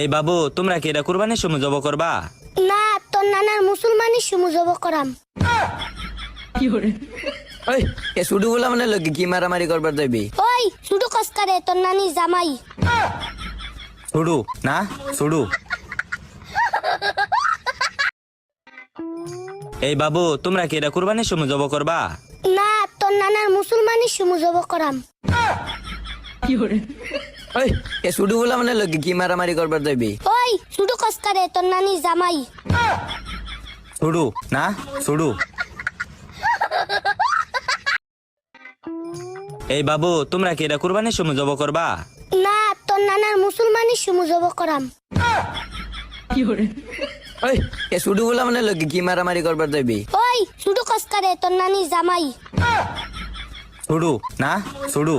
এই বাবু, তোমরা কি এটা কুরবানির সময় জব করবা? না, তোর নানার মুসলমানি সুমুজব করাম। ওই এ শুধু বলা মানে লোক কি মারামারি করবার যাবি? ওই শুধু কসকারে তোর নানি জামাই। ছুড়ু না ছুড়ু। এই বাবু, তোমরা কি এটা কুরবানির সময় জব করবা? না, তোর নানার মুসলমানি সুমুজব করাম। ওই এ শুধু বলা মানে লোক কি মারামারি করবার যাবি? ওই শুধু কসকারে তোর নানি জামাই। ছুড়ু না ছুড়ু। এই বাবু, তোমরা কি এটা কুরবানির সময় জব করবা? না, তোর নানার মুসলমানি সুমুজব করাম। ওই এ শুধু বলা মানে লোক কি মারামারি করবার যাবি? ওই শুধু কসকারে তোর নানি জামাই। ছুড়ু না ছুড়ু।